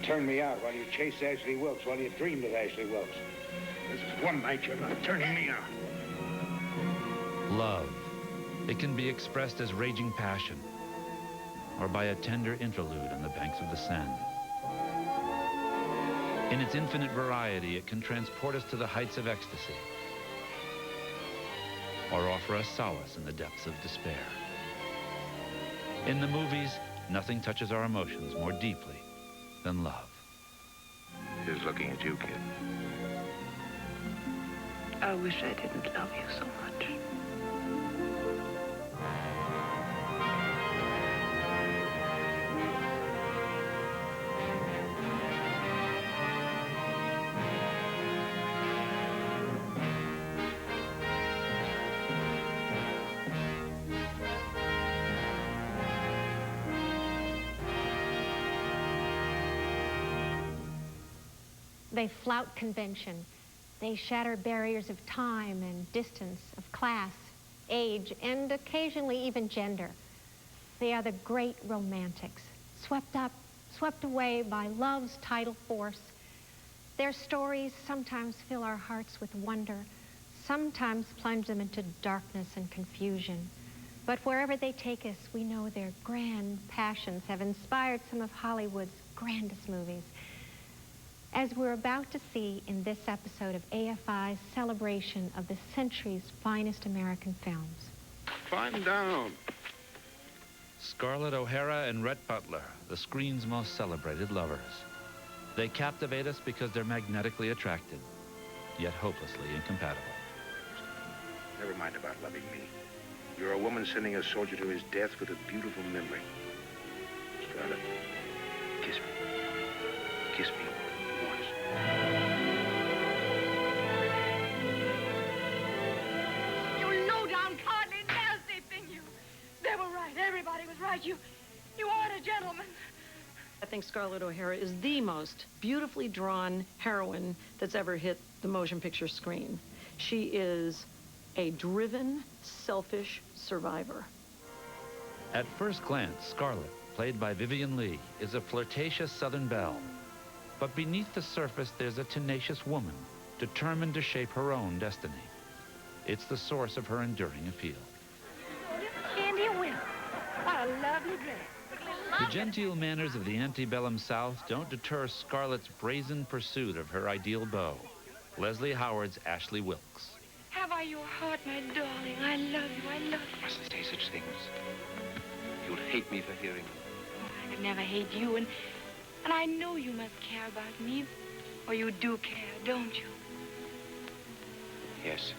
turn me out while you chased Ashley Wilkes, while you dreamed of Ashley Wilkes. This is one night you're not turning me out. Love. It can be expressed as raging passion, or by a tender interlude on the banks of the Seine. In its infinite variety, it can transport us to the heights of ecstasy, or offer us solace in the depths of despair. In the movies, nothing touches our emotions more deeply than love. He's looking at you, kid. I wish I didn't love you so much. They flout convention. They shatter barriers of time and distance, of class, age, and occasionally even gender. They are the great romantics, swept away by love's tidal force. Their stories sometimes fill our hearts with wonder, sometimes plunge them into darkness and confusion. But wherever they take us, we know their grand passions have inspired some of Hollywood's grandest movies, as we're about to see in this episode of AFI's celebration of the century's finest American films. Climb down. Scarlett O'Hara and Rhett Butler, the screen's most celebrated lovers. They captivate us because they're magnetically attracted, yet hopelessly incompatible. Never mind about loving me. You're a woman sending a soldier to his death with a beautiful memory. Scarlett, kiss me. Kiss me. You low-down, cowardly, nasty thing, you. They were right. Everybody was right. You aren't a gentleman. I think Scarlett O'Hara is the most beautifully drawn heroine that's ever hit the motion picture screen. She is a driven, selfish survivor. At first glance, Scarlett, played by Vivien Leigh, is a flirtatious Southern belle. But beneath the surface, there's a tenacious woman, determined to shape her own destiny. It's the source of her enduring appeal. Candy Will. What a lovely dress. The genteel manners of the antebellum South don't deter Scarlett's brazen pursuit of her ideal beau, Leslie Howard's Ashley Wilkes. Have I your heart, my darling? I love you. I love you. You mustn't say such things. You'll hate me for hearing them. I could never hate you, and I know you must care about me. Or you do care, don't you? Yes.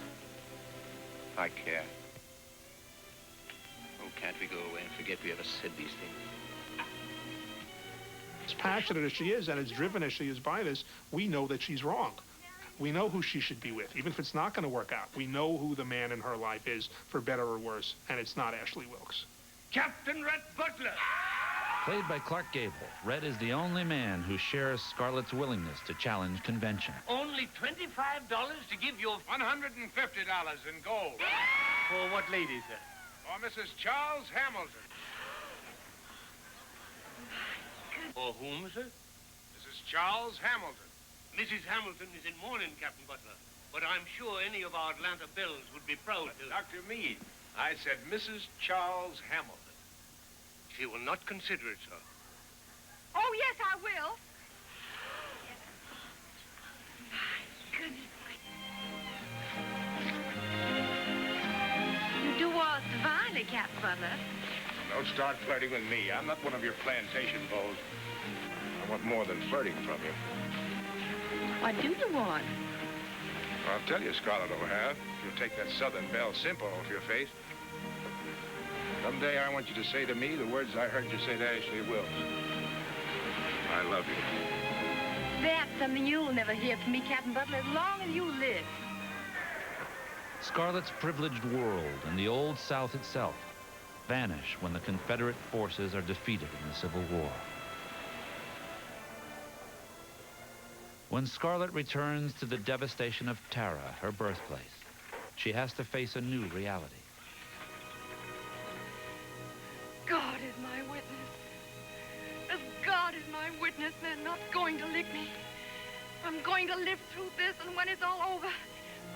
I care. Oh, can't we go away and forget we ever said these things? As passionate as she is and as driven as she is by this, we know that she's wrong. We know who she should be with, even if it's not going to work out. We know who the man in her life is, for better or worse, and it's not Ashley Wilkes. Captain Rhett Butler! Played by Clark Gable, Rhett is the only man who shares Scarlett's willingness to challenge convention. Only $25 to give you $150 in gold. For what lady, sir? For Mrs. Charles Hamilton. For whom, sir? Mrs. Charles Hamilton. Mrs. Hamilton is in mourning, Captain Butler. But I'm sure any of our Atlanta belles would be proud to... Dr. Meade, I said Mrs. Charles Hamilton. She will not consider it, sir. Oh, yes, I will. You do waltz divinely, Captain Butler. Don't start flirting with me. I'm not one of your plantation beaux. I want more than flirting from you. What do you want? I'll tell you, Scarlett O'Hara, if you'll take that Southern belle simple off your face. Someday I want you to say to me the words I heard you say to Ashley Wilkes. I love you. That's something you'll never hear from me, Captain Butler, as long as you live. Scarlett's privileged world and the Old South itself vanish when the Confederate forces are defeated in the Civil War. When Scarlett returns to the devastation of Tara, her birthplace, she has to face a new reality. God is my witness. As God God is my witness, they're not going to lick me. I'm going to live through this, and when it's all over,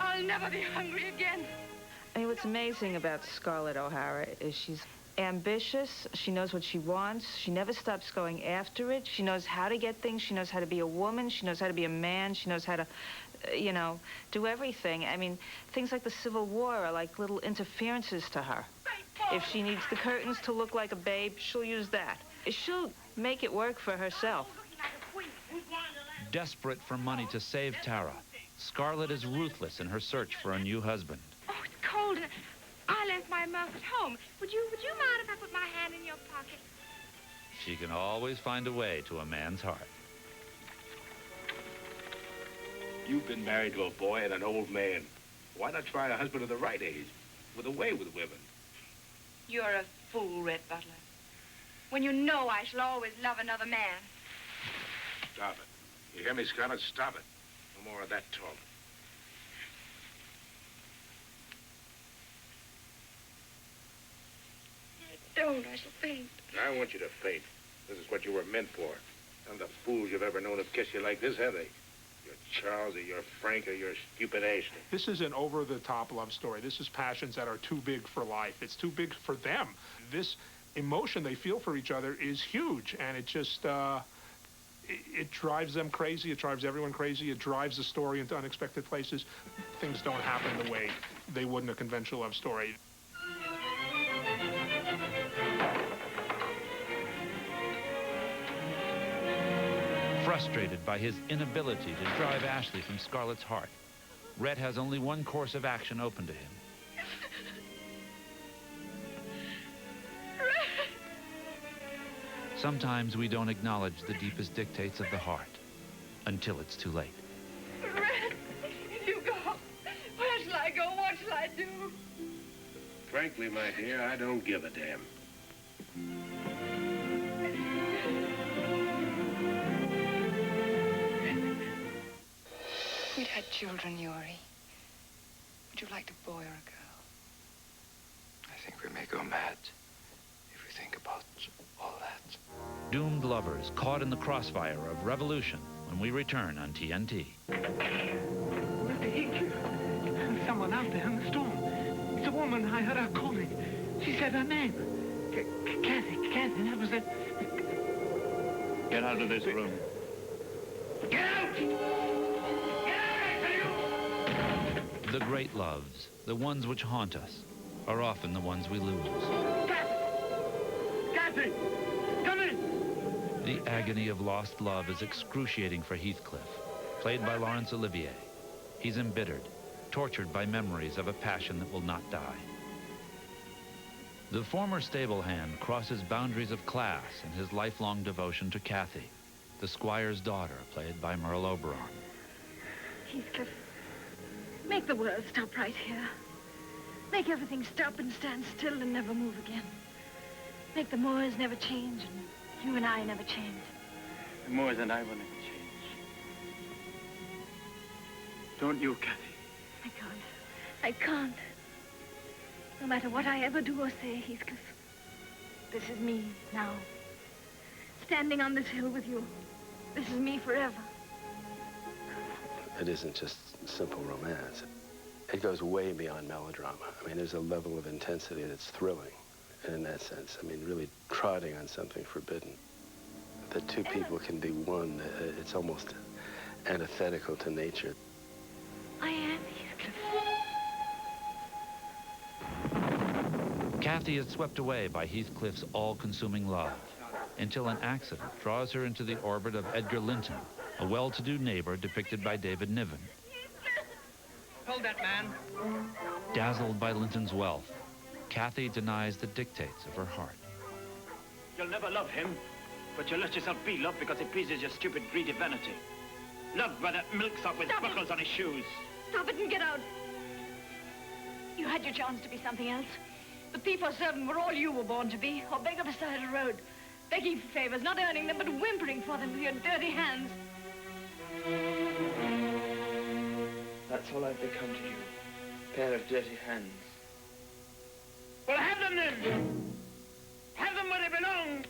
I'll never be hungry again. I mean, what's amazing about Scarlett O'Hara is she's ambitious. She knows what she wants. She never stops going after it. She knows how to get things. She knows how to be a woman. She knows how to be a man. She knows how to, you know, do everything. I mean, things like the Civil War are like little interferences to her. If she needs the curtains to look like a babe, she'll use that. She'll make it work for herself. Desperate for money to save Tara, Scarlett is ruthless in her search for a new husband. Oh, it's cold. I left my muff at home. Would you mind if I put my hand in your pocket? She can always find a way to a man's heart. You've been married to a boy and an old man. Why not try a husband of the right age, with a way with women? You're a fool, Red Butler. When you know I shall always love another man. Stop it. You hear me, Scarlett? Stop it. No more of that talk. Don't, I shall faint. I want you to faint. This is what you were meant for. None of the fools you've ever known have kissed you like this, have they? You're Charles, or you're Frank, or you're stupid Ashley. This is an over-the-top love story. This is passions that are too big for life. It's too big for them. This emotion they feel for each other is huge, and it just, it drives them crazy. It drives everyone crazy. It drives the story into unexpected places. Things don't happen the way they would in a conventional love story. Frustrated by his inability to drive Ashley from Scarlett's heart, Red has only one course of action open to him. Sometimes we don't acknowledge the deepest dictates of the heart until it's too late. Red, you go. Where shall I go? What shall I do? Frankly, my dear, I don't give a damn. We'd had children, Yuri. Would you like a boy or a girl? I think we may go mad if we think about all that. Doomed lovers caught in the crossfire of revolution when we return on TNT. Where's the heat? Someone out there in the storm. It's a woman. I heard her calling. She said her name. Kathy, that was it. Get out of this room. Get out! The great loves, the ones which haunt us, are often the ones we lose. Kathy! Come in! The agony of lost love is excruciating for Heathcliff, played by Laurence Olivier. He's embittered, tortured by memories of a passion that will not die. The former stable hand crosses boundaries of class in his lifelong devotion to Kathy, the squire's daughter, played by Merle Oberon. Heathcliff, make the world stop right here. Make everything stop and stand still and never move again. Make the Moors never change and you and I never change. The Moors and I will never change. Don't you, Kathy? I can't. No matter what I ever do or say, Heathcliff, this is me now. Standing on this hill with you. This is me forever. It isn't just simple romance. It goes way beyond melodrama. I mean, there's a level of intensity that's thrilling in that sense. I mean, really trotting on something forbidden. That two people can be one, it's almost antithetical to nature. I am Heathcliff. Kathy is swept away by Heathcliff's all-consuming love until an accident draws her into the orbit of Edgar Linton, a well-to-do neighbor depicted by David Niven. Hold that man. Dazzled by Linton's wealth, Kathy denies the dictates of her heart. You'll never love him, but you'll let yourself be loved because it pleases your stupid, greedy vanity. Loved by that milksop with buckles on his shoes. Stop it and get out. You had your chance to be something else. The thief or servant were all you were born to be, or beggar beside a road. Begging for favors, not earning them, but whimpering for them with your dirty hands. That's all I've become to you. A pair of dirty hands. Well, have them then! Have them where they belong!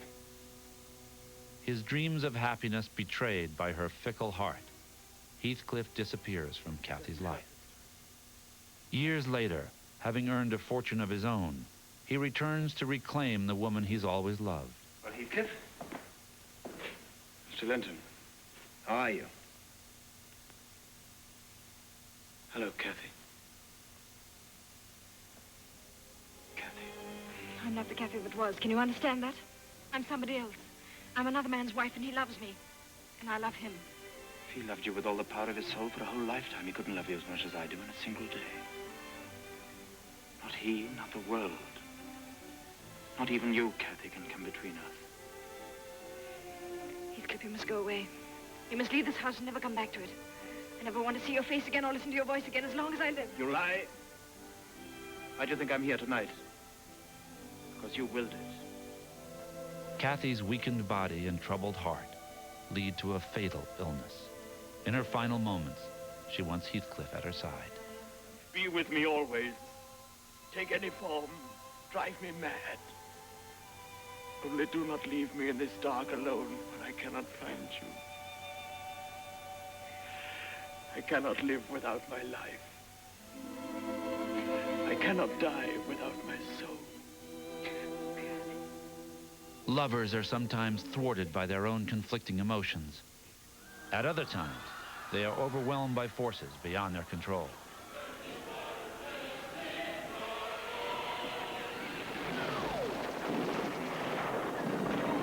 his dreams of happiness betrayed by her fickle heart, Heathcliff disappears from Kathy's life. Years later, having earned a fortune of his own, he returns to reclaim the woman he's always loved. Well, Heathcliff? Mr. Linton. How are you? Hello, Kathy. Kathy. I'm not the Kathy that was. Can you understand that? I'm somebody else. I'm another man's wife, and he loves me. And I love him. If he loved you with all the power of his soul for a whole lifetime, he couldn't love you as much as I do in a single day. Not he, not the world. Not even you, Kathy, can come between us. Heathcliff, you must go away. You must leave this house and never come back to it. I never want to see your face again or listen to your voice again as long as I live. You lie. Why do you think I'm here tonight? Because you willed it. Kathy's weakened body and troubled heart lead to a fatal illness. In her final moments, she wants Heathcliff at her side. Be with me always. Take any form. Drive me mad. Only do not leave me in this dark alone, where I cannot find you. I cannot live without my life. I cannot die without my soul. Lovers are sometimes thwarted by their own conflicting emotions. At other times, they are overwhelmed by forces beyond their control.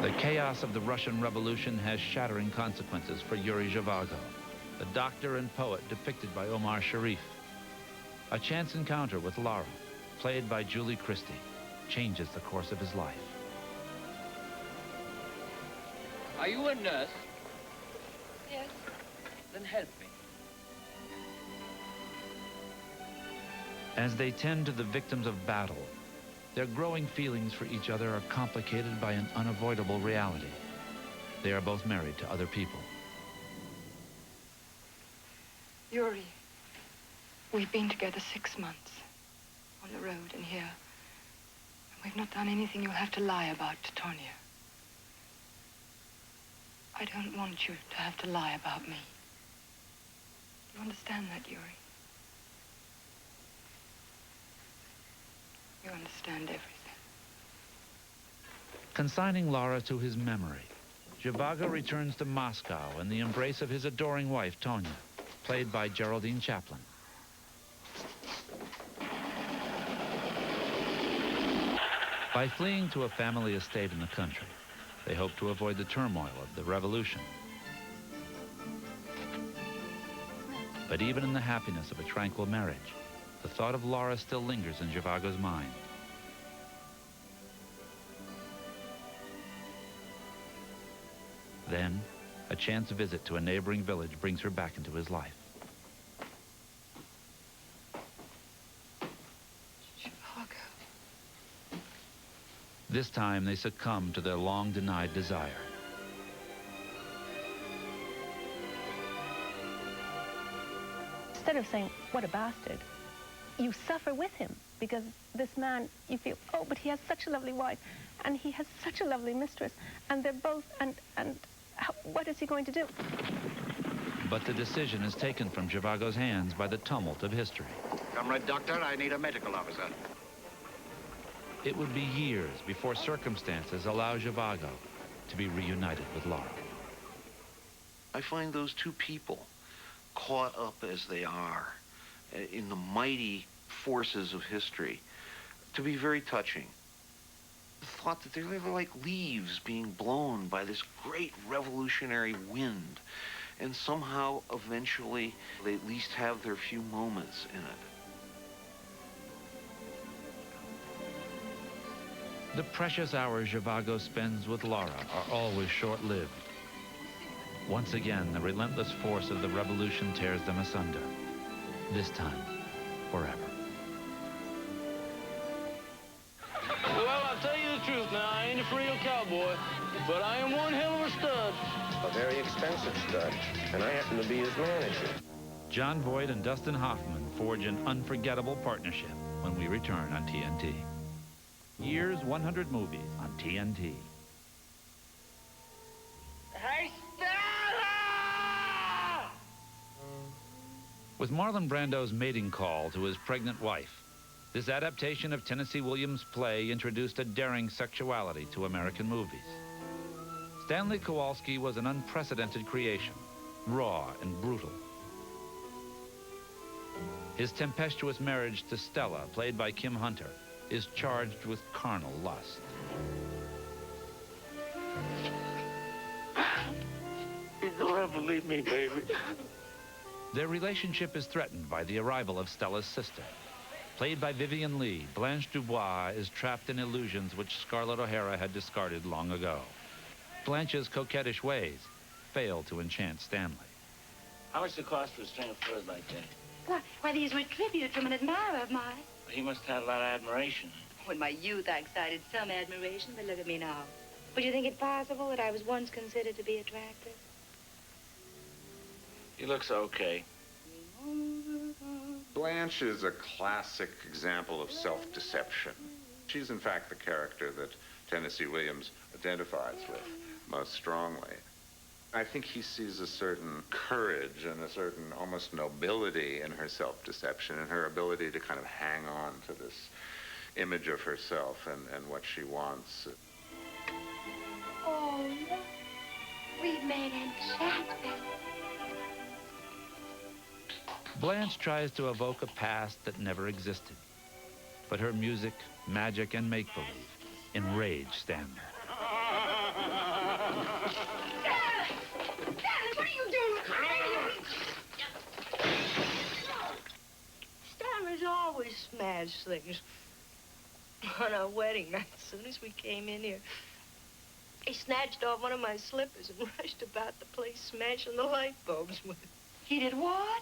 The chaos of the Russian Revolution has shattering consequences for Yuri Zhivago, the doctor and poet depicted by Omar Sharif. A chance encounter with Lara, played by Julie Christie, changes the course of his life. Are you a nurse? Yes. Then help me. As they tend to the victims of battle, their growing feelings for each other are complicated by an unavoidable reality. They are both married to other people. Yuri, we've been together 6 months, on the road and here. We've not done anything you'll have to lie about to Tonya. I don't want you to have to lie about me. You understand that, Yuri? You understand everything. Consigning Lara to his memory, Zhivago returns to Moscow in the embrace of his adoring wife, Tonya, played by Geraldine Chaplin. By fleeing to a family estate in the country, they hope to avoid the turmoil of the revolution. But even in the happiness of a tranquil marriage, the thought of Lara still lingers in Zhivago's mind. Then, a chance visit to a neighboring village brings her back into his life. Zhivago. This time, they succumb to their long-denied desire. Instead of saying, what a bastard, you suffer with him, because this man, you feel, oh, but he has such a lovely wife, and he has such a lovely mistress, and they're both, what is he going to do? But the decision is taken from Zhivago's hands by the tumult of history. Comrade Doctor, I need a medical officer. It would be years before circumstances allow Zhivago to be reunited with Lara. I find those two people, caught up as they are in the mighty forces of history, to be very touching. The thought that they're like leaves being blown by this great revolutionary wind, and somehow, eventually, they at least have their few moments in it. The precious hours Zhivago spends with Lara are always short-lived. Once again, the relentless force of the revolution tears them asunder. This time, forever. Well, I'll tell you the truth now. I ain't a real cowboy, but I am one hell of a stud. A very expensive stud, and I happen to be his manager. John Voight and Dustin Hoffman forge an unforgettable partnership when we return on TNT. Year's 100 movies on TNT. With Marlon Brando's mating call to his pregnant wife, this adaptation of Tennessee Williams' play introduced a daring sexuality to American movies. Stanley Kowalski was an unprecedented creation, raw and brutal. His tempestuous marriage to Stella, played by Kim Hunter, is charged with carnal lust. You don't ever leave me, baby. Their relationship is threatened by the arrival of Stella's sister. Played by Vivien Leigh, Blanche Dubois is trapped in illusions which Scarlett O'Hara had discarded long ago. Blanche's coquettish ways fail to enchant Stanley. How much does it cost for a string of furs like that? Why, these were tribute from an admirer of mine. He must have a lot of admiration. In my youth, I excited some admiration, but look at me now. Would you think it possible that I was once considered to be attractive? He looks okay. Blanche is a classic example of self-deception. She's, in fact, the character that Tennessee Williams identifies with most strongly. I think he sees a certain courage and a certain almost nobility in her self-deception and her ability to kind of hang on to this image of herself and what she wants. Oh, look. We've made enchantment. Blanche tries to evoke a past that never existed. But her music, magic, and make-believe enrage Stanley. Stanley, what are you doing? Stanley's always smashed things. On our wedding night, as soon as we came in here, he snatched off one of my slippers and rushed about the place smashing the light bulbs with it. He did what?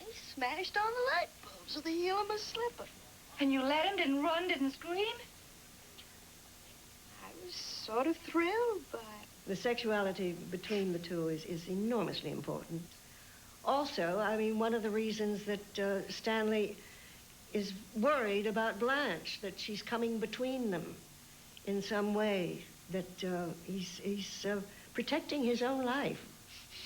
He smashed on the light bulbs with the heel of my slipper. And you let him, didn't run, didn't scream? I was sort of thrilled by it. The sexuality between the two is enormously important. Also, I mean, one of the reasons that Stanley is worried about Blanche, that she's coming between them in some way, that he's protecting his own life.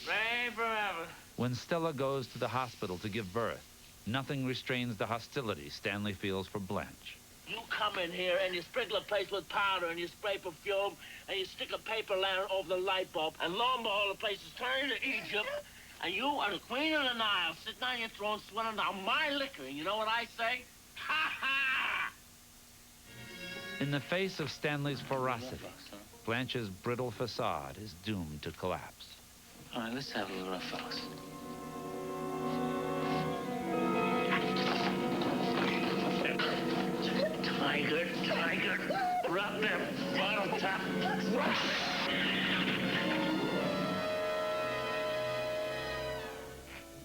Rain forever. When Stella goes to the hospital to give birth, nothing restrains the hostility Stanley feels for Blanche. You come in here and you sprinkle a place with powder and you spray perfume and you stick a paper lantern over the light bulb and lo and behold, the place is turning to Egypt and you are the queen of the Nile sitting on your throne swilling down my liquor. And you know what I say? Ha ha! In the face of Stanley's ferocity, Blanche's brittle facade is doomed to collapse. All right, let's have a little rough house. Tiger, tiger, rub them bottom top.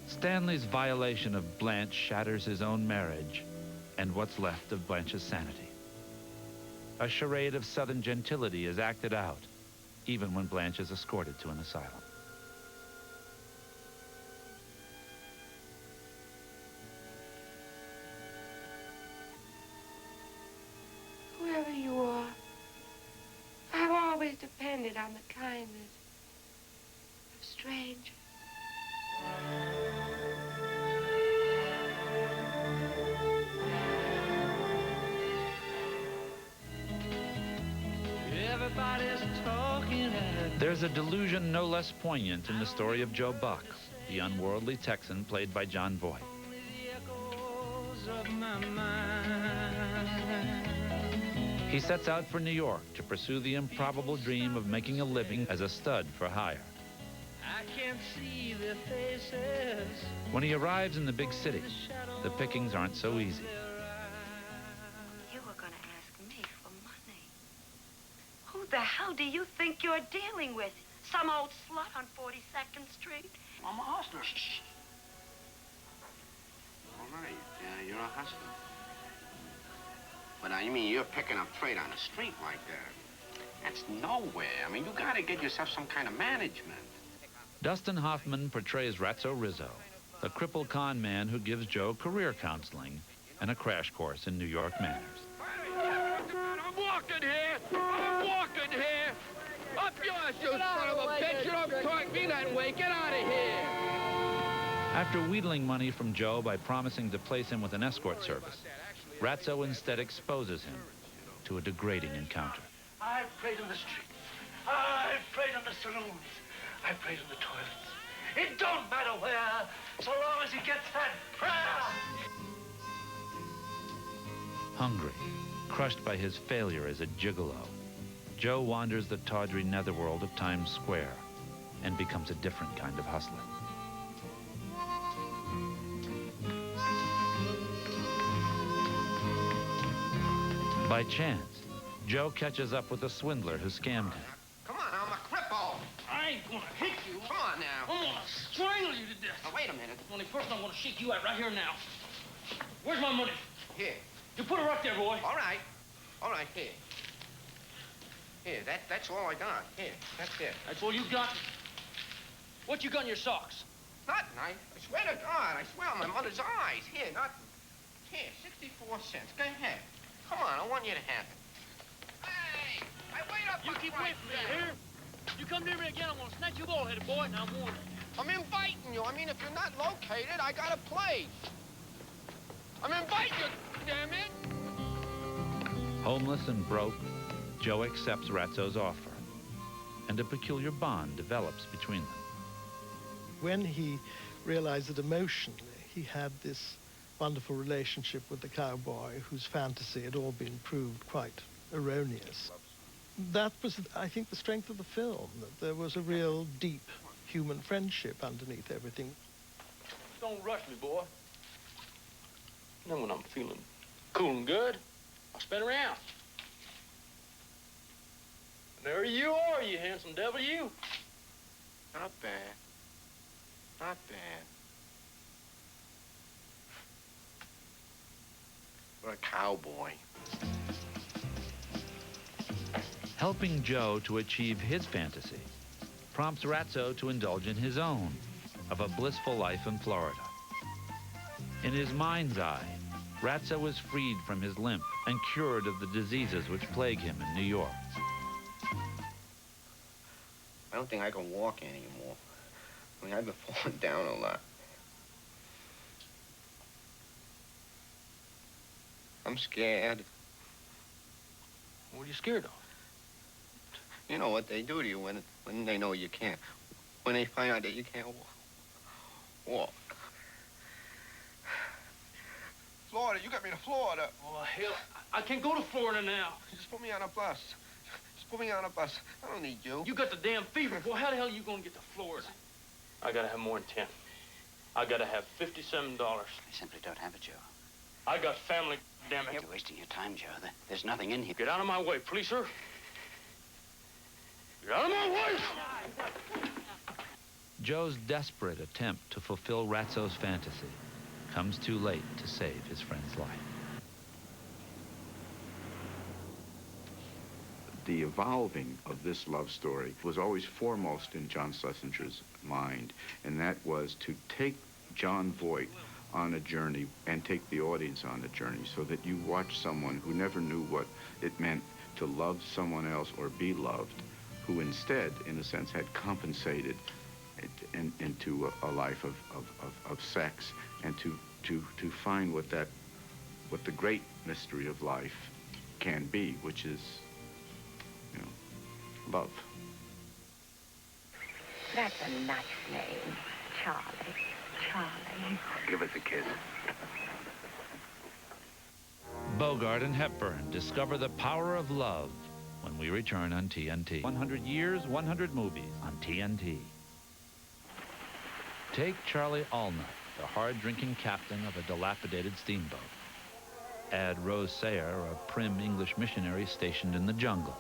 Stanley's violation of Blanche shatters his own marriage and what's left of Blanche's sanity. A charade of Southern gentility is acted out, even when Blanche is escorted to an asylum. Whoever you are, I've always depended on the kindness of strangers. Everybody's talking at There's a delusion no less poignant in the story of Joe Buck, the unworldly Texan played by John Voight. He sets out for New York to pursue the improbable dream of making a living as a stud for hire. I can't see their faces. When he arrives in the big city, the pickings aren't so easy. You were going to ask me for money. Who the hell do you think you're dealing with? Some old slut on 42nd Street? I'm a hustler. All right, you're a hustler. But you mean you're picking up trade on the street like that? That's nowhere. I mean, you gotta get yourself some kind of management. Dustin Hoffman portrays Ratso Rizzo, the crippled con man who gives Joe career counseling and a crash course in New York manners. I'm walking here. I'm walking here. Up yours, you son of a bitch. You don't talk me that way. Get out of here. After wheedling money from Joe by promising to place him with an escort service, Ratso instead exposes him to a degrading encounter. I've prayed in the streets. I've prayed in the saloons. I've prayed in the toilets. It don't matter where, so long as he gets that prayer. Hungry, crushed by his failure as a gigolo, Joe wanders the tawdry netherworld of Times Square and becomes a different kind of hustler. By chance, Joe catches up with a swindler who scammed him. Come on, I'm a cripple. I ain't gonna hit you. Come on now. I'm gonna strangle you to death. Now, wait a minute. Only first I'm gonna shake you out right here now. Where's my money? Here. You put it right there, boy. All right. All right, here. Here, that's all I got. Here, that's it. That's all you got? What you got in your socks? Nothing. I swear to God, I swear on my mother's eyes. Here, nothing. Here, 64 cents. Go ahead. Come on, I want you to have it. Hey! I wait up. You keep away from me, here. You come near me again, I'm gonna snatch you bald-headed, boy, and I'm warning you. I'm inviting you. I mean, if you're not located, I got a place. I'm inviting you, damn it. Homeless and broke, Joe accepts Ratso's offer, and a peculiar bond develops between them. When he realized that emotionally he had this wonderful relationship with the cowboy whose fantasy had all been proved quite erroneous, that was, I think, the strength of the film, that there was a real deep human friendship underneath everything. Don't rush me, boy. Then when I'm feeling cool and good, I'll spin around. And there you are, you handsome devil, you. Not bad. Not bad. What a cowboy. Helping Joe to achieve his fantasy prompts Ratso to indulge in his own, of a blissful life in Florida. In his mind's eye, Ratso is freed from his limp and cured of the diseases which plague him in New York. I don't think I can walk anymore. I mean, I've been falling down a lot. I'm scared. What are you scared of? You know what they do to you when they know you can't. When they find out that you can't walk. Florida, you got me to Florida. Oh, hell, I can't go to Florida now. Just put me on a bus. Just put me on a bus. I don't need you. You got the damn fever, boy. How the hell are you gonna get to Florida? I gotta have more than 10. I gotta have $57. I simply don't have it, Joe. I got family, damn it. You're wasting your time, Joe. There's nothing in here. Get out of my way, please, sir. Get out of my way! Joe's desperate attempt to fulfill Ratso's fantasy comes too late to save his friend's life. The evolving of this love story was always foremost in John Schlesinger's mind, and that was to take John Voight on a journey and take the audience on a journey so that you watch someone who never knew what it meant to love someone else or be loved, who instead, in a sense, had compensated into a life of sex, and to find what the great mystery of life can be, which is, you know, love. That's a nice name, Charlie. Charlie. Give it the kid. Bogart and Hepburn discover the power of love when we return on TNT. 100 years, 100 movies on TNT. Take Charlie Allnut, the hard-drinking captain of a dilapidated steamboat. Add Rose Sayer, a prim English missionary stationed in the jungle.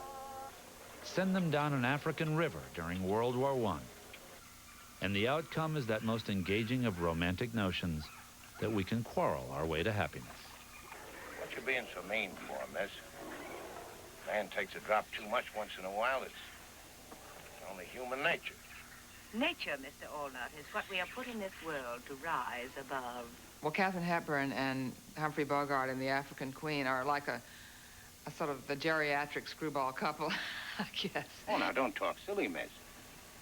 Send them down an African river during World War I. And the outcome is that most engaging of romantic notions, that we can quarrel our way to happiness. What you being so mean for, miss? Man takes a drop too much once in a while. It's only human nature. Nature, Mr. Allnut, is what we are put in this world to rise above. Well, Katharine Hepburn and Humphrey Bogart and the African Queen are like a sort of the geriatric screwball couple, I guess. Oh, now, don't talk silly, miss.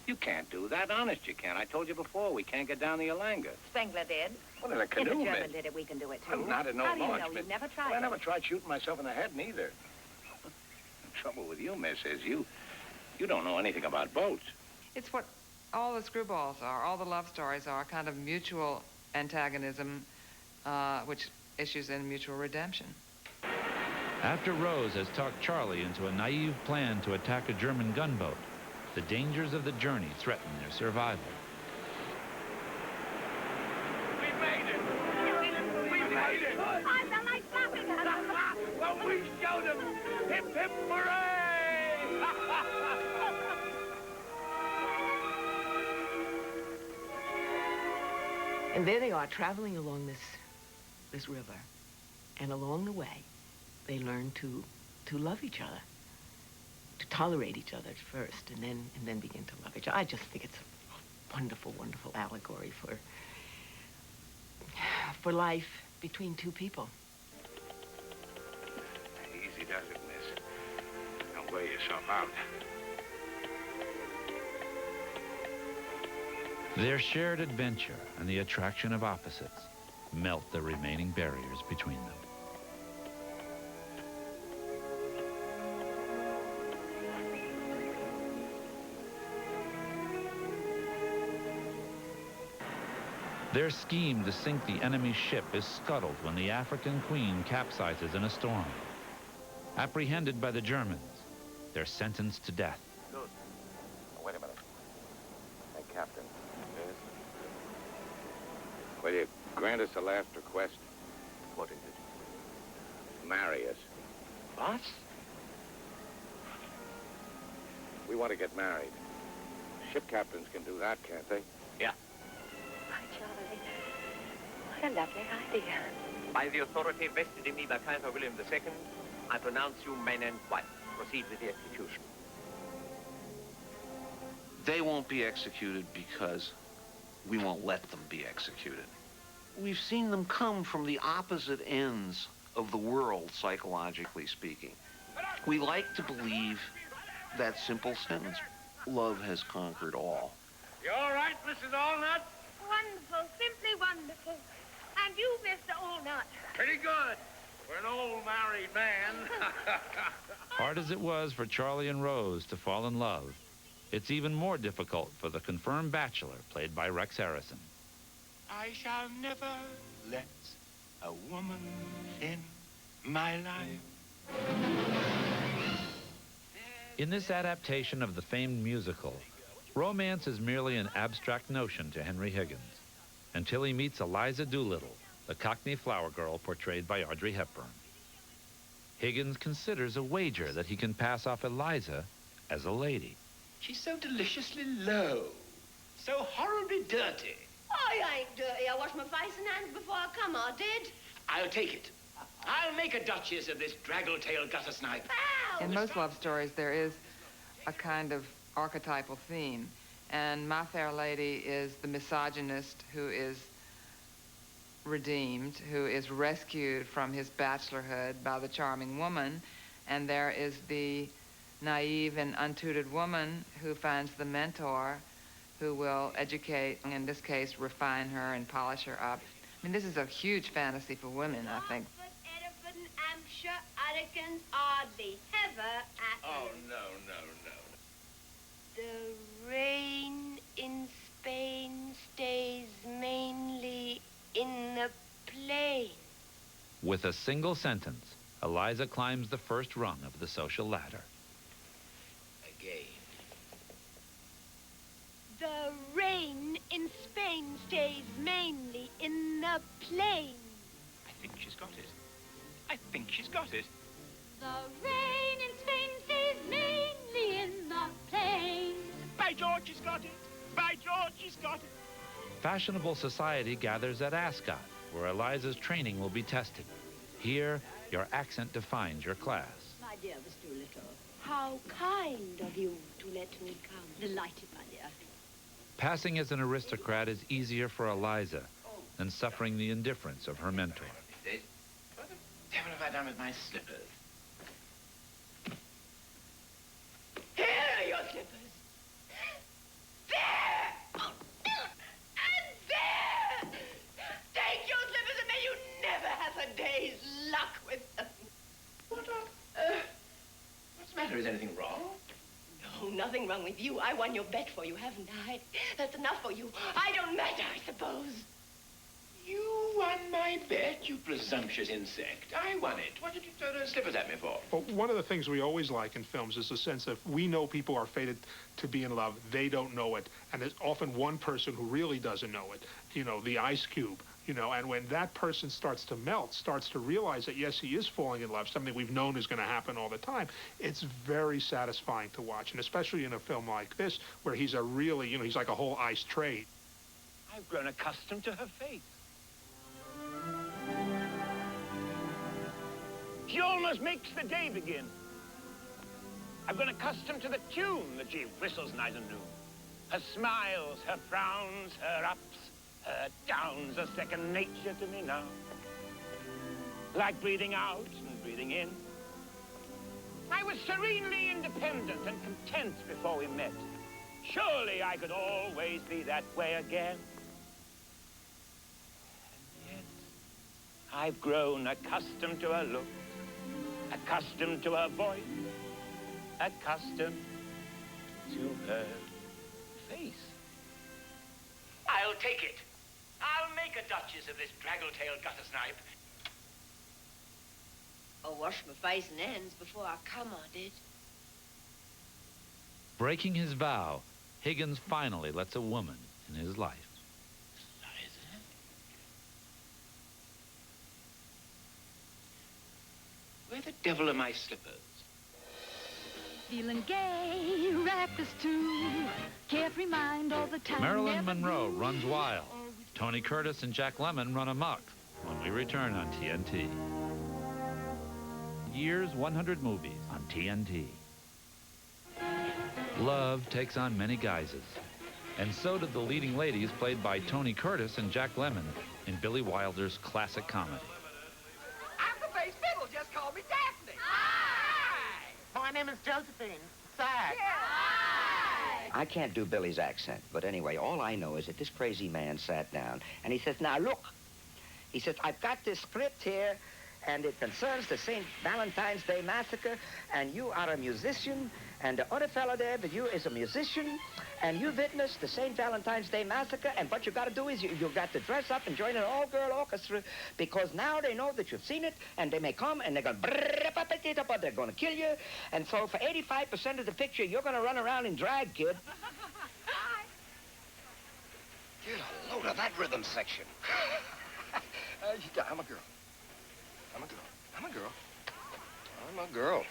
You can't do that. Honest, you can't. I told you before, we can't get down the Olanga. Spengler did. What, in a If canoe, the miss? German did it, we can do it, too. Well, not in no How do you launch, know? miss. You've never tried Well, I it. never tried shooting myself in the head, neither. The trouble with you, miss, is you don't know anything about boats. It's what all the screwballs are, all the love stories are, kind of mutual antagonism, which issues in mutual redemption. After Rose has talked Charlie into a naive plan to attack a German gunboat, the dangers of the journey threaten their survival. We made it! We made it! I felt like slapping her. Well, we showed them! Hip, hip, hooray! And there they are, traveling along this river. And along the way, they learn to love each other, to tolerate each other at first, and then begin to love each other. I just think it's a wonderful, wonderful allegory for life between two people. Easy does it, miss. Don't wear yourself out. Their shared adventure and the attraction of opposites melt the remaining barriers between them. Their scheme to sink the enemy's ship is scuttled when the African Queen capsizes in a storm. Apprehended by the Germans, they're sentenced to death. Good. Oh, wait a minute. Hey, Captain. Yes? Will you grant us a last request? What is it? Marry us. What? We want to get married. Ship captains can do that, can't they? Yeah. Charlie, what a lovely idea. By the authority vested in me by Kaiser William II, I pronounce you man and wife. Proceed with the execution. They won't be executed because we won't let them be executed. We've seen them come from the opposite ends of the world, psychologically speaking. We like to believe that simple sentence, love has conquered all. You all right, Mrs. Allnut? Wonderful, simply wonderful. And you, Mr. Allnut. Pretty good for an old married man. Hard as it was for Charlie and Rose to fall in love, it's even more difficult for the confirmed bachelor, played by Rex Harrison. I shall never let a woman in my life. In this adaptation of the famed musical, romance is merely an abstract notion to Henry Higgins, until he meets Eliza Doolittle, the Cockney flower girl portrayed by Audrey Hepburn. Higgins considers a wager that he can pass off Eliza as a lady. She's so deliciously low, so horribly dirty. I ain't dirty. I washed my face and hands before I come, I did. I'll take it. I'll make a duchess of this draggle-tailed gutter snipe. In most love stories, there is a kind of archetypal theme. And My Fair Lady is the misogynist who is redeemed, who is rescued from his bachelorhood by the charming woman. And there is the naive and untutored woman who finds the mentor who will educate, in this case, refine her and polish her up. I mean, this is a huge fantasy for women, I think. Hereford, Hampshire, Addicans, Ardley, Heather, Oh, no, no, no. The rain in Spain stays mainly in the plain. With a single sentence, Eliza climbs the first rung of the social ladder. Again. The rain in Spain stays mainly in the plain. I think she's got it. I think she's got it. The rain in Spain stays mainly in the plain. By George, she's got it. By George, she's got it. Fashionable society gathers at Ascot, where Eliza's training will be tested. Here, your accent defines your class. My dear Miss Doolittle, how kind of you to let me come. Delighted, my dear. Passing as an aristocrat is easier for Eliza than suffering the indifference of her mentor. What the devil have I done with my slippers? Here are your slippers. matter? Is anything wrong? No, nothing wrong with you. I won your bet for you, haven't I? That's enough for you. I don't matter, I suppose. You won my bet, you presumptuous insect. I won it. What did you throw those slippers at me for? Well, one of the things we always like in films is the sense that we know people are fated to be in love. They don't know it. And there's often one person who really doesn't know it. You know, the ice cube. You know, and when that person starts to melt, starts to realize that, yes, he is falling in love, something we've known is going to happen all the time, it's very satisfying to watch. And especially in a film like this, where he's a really, you know, he's like a whole ice tray. I've grown accustomed to her face. She almost makes the day begin. I've grown accustomed to the tune that she whistles night and noon. Her smiles, her frowns, her ups, her downs are second nature to me now. Like breathing out and breathing in. I was serenely independent and content before we met. Surely I could always be that way again. And yet, I've grown accustomed to her look, accustomed to her voice, accustomed to her face. I'll take it. I'll make a duchess of this draggle-tailed gutter snipe. I'll wash my face and hands before I come, I did. Breaking his vow, Higgins finally lets a woman in his life. Where the devil are my slippers? Feeling gay, reckless too, carefree mind all the time. Marilyn Monroe runs wild. Tony Curtis and Jack Lemmon run amok when we return on TNT. Year's 100 movies on TNT. Love takes on many guises. And so did the leading ladies played by Tony Curtis and Jack Lemmon in Billy Wilder's classic comedy. I'm the bass fiddle. Just call me Daphne. Hi. My name is Josephine. Sack. I can't do Billy's accent, but anyway, all I know is that this crazy man sat down and he says, now look, he says, I've got this script here and it concerns the St. Valentine's Day Massacre, and you are a musician, and the other fellow there with you is a musician, and you witnessed the St. Valentine's Day Massacre, and what you got to do is you got to dress up and join an all-girl orchestra, because now they know that you've seen it, and they may come, and they're going to they're going to kill you, and so for 85% of the picture, you're going to run around in drag, kid. Get a load of that rhythm section. I'm a girl. I'm a girl. I'm a girl. I'm a girl.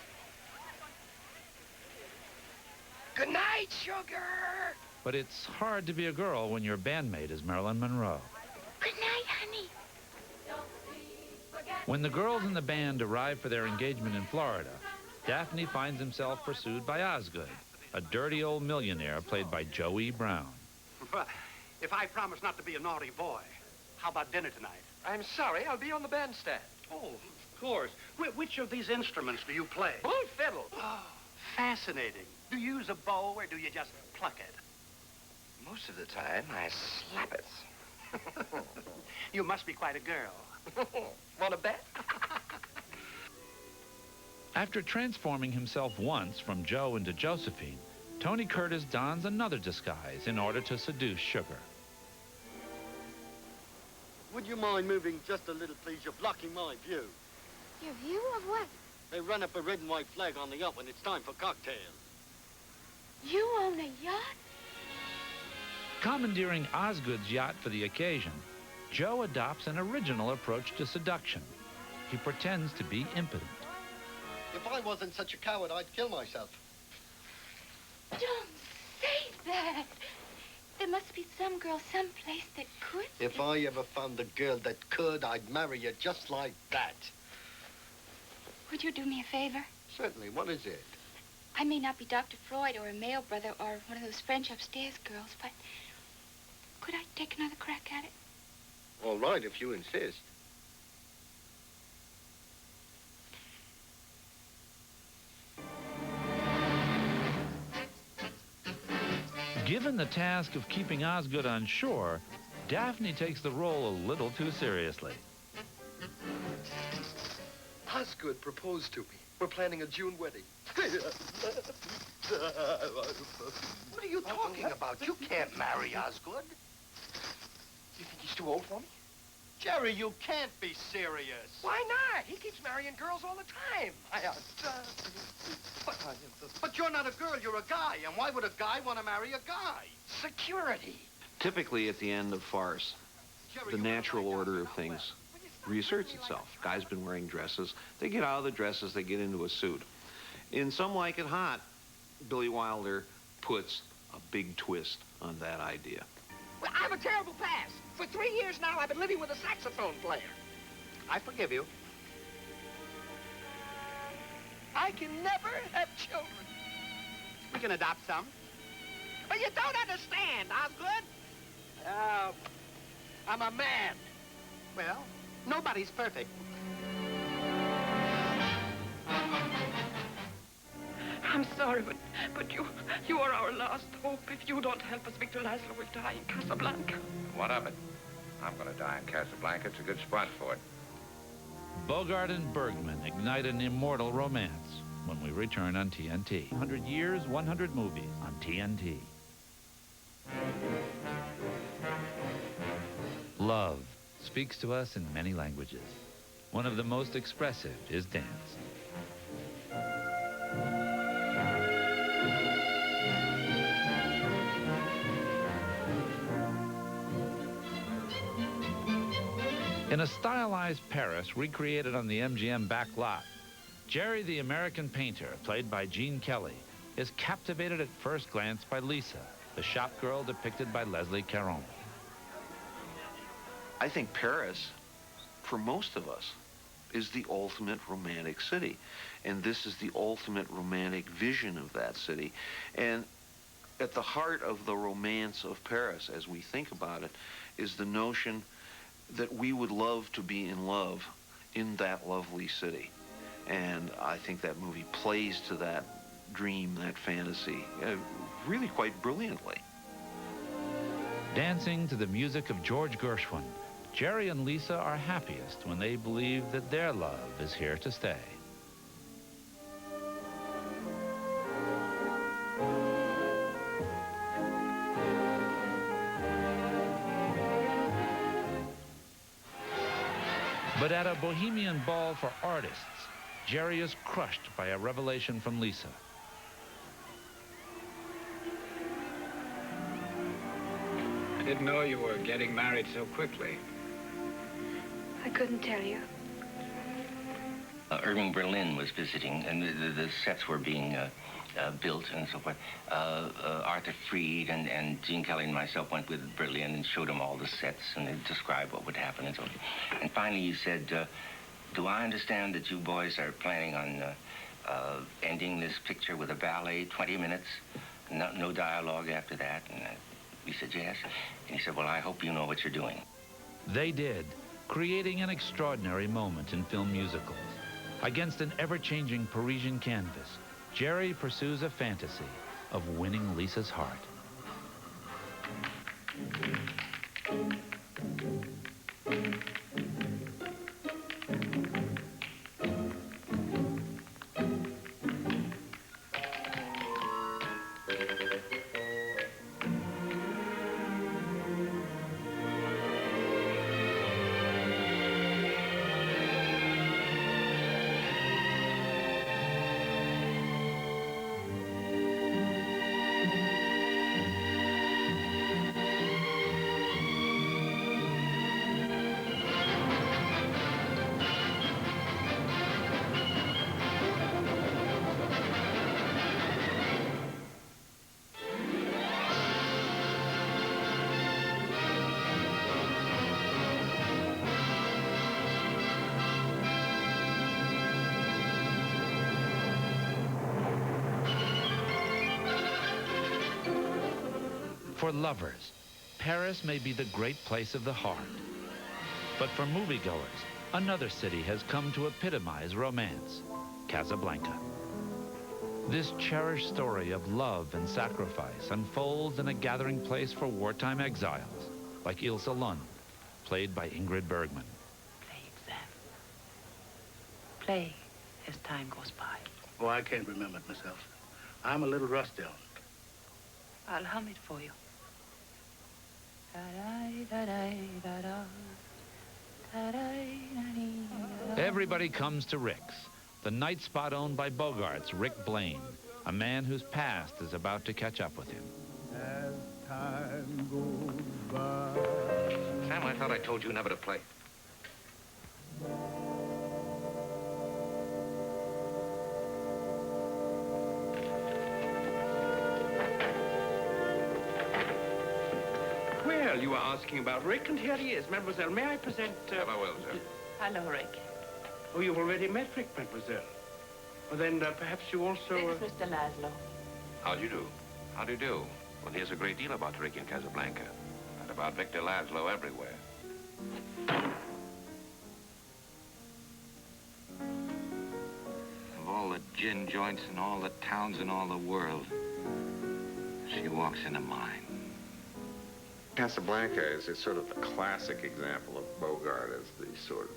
Good night, sugar. But it's hard to be a girl when your bandmate is Marilyn Monroe. Good night, honey. When the girls in the band arrive for their engagement in Florida, Daphne finds himself pursued by Osgood, a dirty old millionaire played by Joey Brown. Well, if I promise not to be a naughty boy, how about dinner tonight? I'm sorry, I'll be on the bandstand. Oh, of course. Which of these instruments do you play? Bull fiddle. Oh, fascinating. Do you use a bow or do you just pluck it? Most of the time, I slap it. You must be quite a girl. Want to bet? After transforming himself once from Joe into Josephine, Tony Curtis dons another disguise in order to seduce Sugar. Would you mind moving just a little, please? You're blocking my view. Your view of what? They run up a red and white flag on the yacht when it's time for cocktails. You own a yacht? Commandeering Osgood's yacht for the occasion, Joe adopts an original approach to seduction. He pretends to be impotent. If I wasn't such a coward, I'd kill myself. Don't say that. There must be some girl someplace that could. If I ever found a girl that could, I'd marry you just like that. Would you do me a favor? Certainly. What is it? I may not be Dr. Freud or a male brother or one of those French upstairs girls, but could I take another crack at it? All right, if you insist. Given the task of keeping Osgood on shore, Daphne takes the role a little too seriously. Osgood proposed to me. We're planning a June wedding. What are you talking about? You can't marry Osgood. You think he's too old for me? Jerry, you can't be serious. Why not? He keeps marrying girls all the time. But you're not a girl, you're a guy. And why would a guy want to marry a guy? Security. Typically, at the end of farce, the natural order of things reasserts itself. Guy's been wearing dresses. They get out of the dresses, they get into a suit. In Some Like It Hot, Billy Wilder puts a big twist on that idea. Well, I have a terrible past. For 3 years now, I've been living with a saxophone player. I forgive you. I can never have children. We can adopt some. But you don't understand, Osgood. I'm a man. Well, nobody's perfect. I'm sorry, but you are our last hope. If you don't help us, Victor Laszlo will die in Casablanca. What of it? I'm going to die in Casablanca. It's a good spot for it. Bogart and Bergman ignite an immortal romance when we return on TNT. 100 years, 100 movies on TNT. Love speaks to us in many languages. One of the most expressive is dance. In a stylized Paris recreated on the MGM back lot, Jerry the American painter, played by Gene Kelly, is captivated at first glance by Lisa, the shop girl depicted by Leslie Caron. I think Paris, for most of us, is the ultimate romantic city. And this is the ultimate romantic vision of that city. And at the heart of the romance of Paris, as we think about it, is the notion that we would love to be in love in that lovely city. And I think that movie plays to that dream, that fantasy, really quite brilliantly. Dancing to the music of George Gershwin, Jerry and Lisa are happiest when they believe that their love is here to stay. But at a bohemian ball for artists, Jerry is crushed by a revelation from Lisa. I didn't know you were getting married so quickly. I couldn't tell you. Irving Berlin was visiting, and the sets were being built and so forth. Arthur Freed and Gene Kelly and myself went with Berlin and showed him all the sets and they described what would happen and so on. And finally you said, do I understand that you boys are planning on ending this picture with a ballet, 20 minutes, no dialogue after that? And we said yes. And he said, well, I hope you know what you're doing. They did, creating an extraordinary moment in film musicals. Against an ever-changing Parisian canvas, Jerry pursues a fantasy of winning Lisa's heart. For lovers, Paris may be the great place of the heart. But for moviegoers, another city has come to epitomize romance, Casablanca. This cherished story of love and sacrifice unfolds in a gathering place for wartime exiles, like Ilse Lund, played by Ingrid Bergman. Play as time goes by. Oh, I can't remember it myself. I'm a little rusty on it. I'll hum it for you. Everybody comes to Rick's, the night spot owned by Bogart's Rick Blaine, a man whose past is about to catch up with him. As time goes by. Sam, I thought I told you never to play. Well, you were asking about Rick, and here he is. Mademoiselle, may I present... Farewell, sir. Hello, Rick. Oh, you've already met Rick, mademoiselle. Well, then, perhaps you also... This is Mr. Laszlo. How do you do? How do you do? Well, here's a great deal about Rick in Casablanca, and about Victor Laszlo everywhere. Of all the gin joints in all the towns in all the world, she walks into mine. Casablanca is sort of the classic example of Bogart as the sort of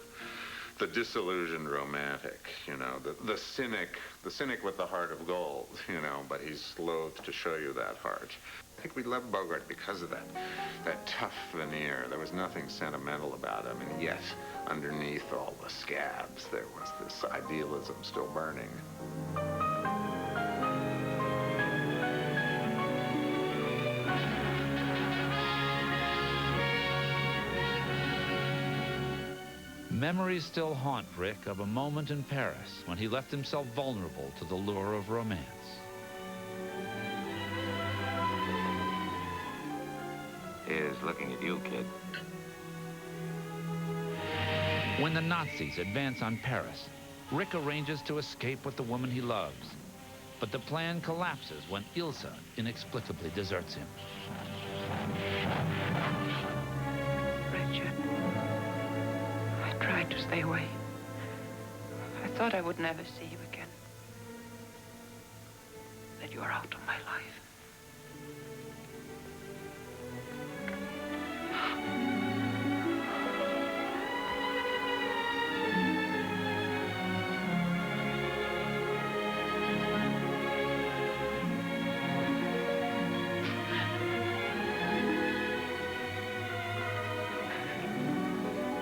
the disillusioned romantic, you know, the cynic with the heart of gold, you know, but he's loath to show you that heart. I think we love Bogart because of that tough veneer. There was nothing sentimental about him, and yet underneath all the scabs there was this idealism still burning. Memories still haunt Rick of a moment in Paris when he left himself vulnerable to the lure of romance. Here's looking at you, kid. When the Nazis advance on Paris, Rick arranges to escape with the woman he loves. But the plan collapses when Ilsa inexplicably deserts him. Richard. I tried to stay away. I thought I would never see you again. That you are out of my life.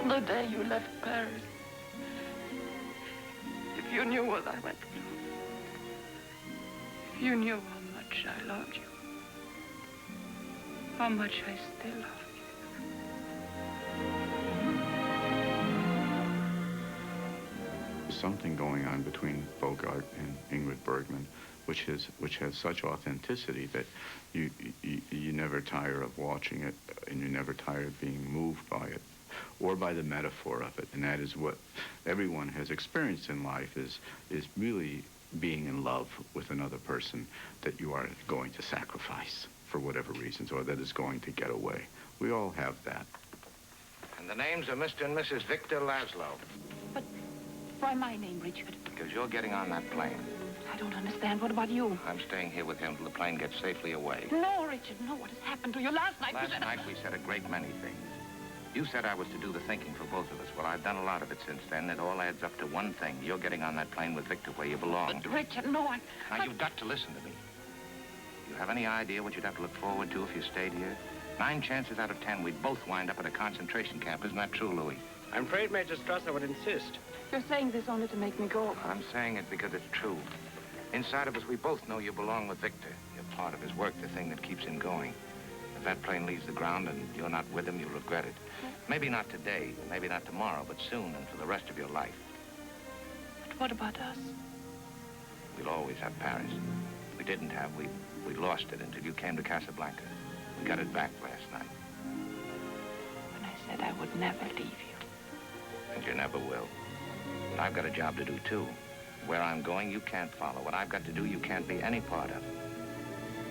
The day you left Paris, if you knew what I went through, if you knew how much I loved you, how much I still love you. There's something going on between Bogart and Ingrid Bergman, which has such authenticity that you never tire of watching it, and you never tire of being moved by it, or by the metaphor of it. And that is what everyone has experienced in life, is really being in love with another person that you are going to sacrifice for whatever reasons, or that is going to get away. We all have that. And the names are Mr. and Mrs. Victor Laszlo. But why my name, Richard? Because you're getting on that plane. I don't understand. What about you? I'm staying here with him till the plane gets safely away. No, Richard, no. What has happened to you? Last night Last night we said a great many things. You said I was to do the thinking for both of us. Well, I've done a lot of it since then. It all adds up to one thing. You're getting on that plane with Victor where you belong. But, Richard, no one... Now, you've got to listen to me. You have any idea what you'd have to look forward to if you stayed here? 9 chances out of 10, we'd both wind up at a concentration camp. Isn't that true, Louis? I'm afraid Major Strasser would insist. You're saying this only to make me go. I'm saying it because it's true. Inside of us, we both know you belong with Victor. You're part of his work, the thing that keeps him going. If that plane leaves the ground and you're not with him, you'll regret it. Maybe not today, maybe not tomorrow, but soon and for the rest of your life. But what about us? We'll always have Paris. We didn't have. We lost it until you came to Casablanca. We got it back last night. When I said I would never leave you. And you never will. But I've got a job to do, too. Where I'm going, you can't follow. What I've got to do, you can't be any part of.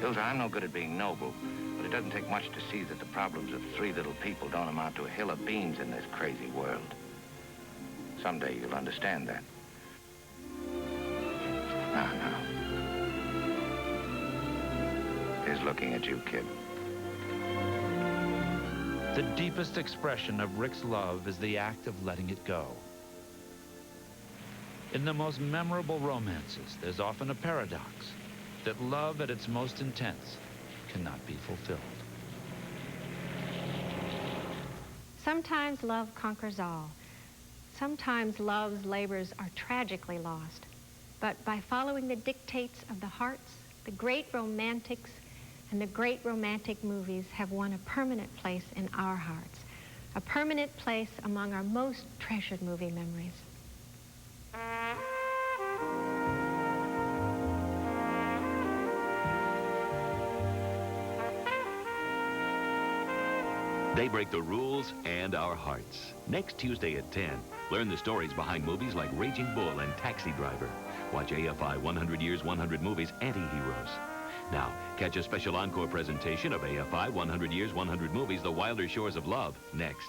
Ilsa, I'm no good at being noble, but it doesn't take much to see that the problems of 3 little people don't amount to a hill of beans in this crazy world. Someday you'll understand that. Now. Here's looking at you, kid. The deepest expression of Rick's love is the act of letting it go. In the most memorable romances, there's often a paradox that love at its most intense cannot be fulfilled. Sometimes love conquers all. Sometimes love's labors are tragically lost. But by following the dictates of the hearts, the great romantics and the great romantic movies have won a permanent place in our hearts, a permanent place among our most treasured movie memories. They break the rules and our hearts. Next Tuesday at 10, learn the stories behind movies like Raging Bull and Taxi Driver. Watch AFI 100 Years, 100 Movies, Anti-Heroes. Now, catch a special encore presentation of AFI 100 Years, 100 Movies, The Wilder Shores of Love, next.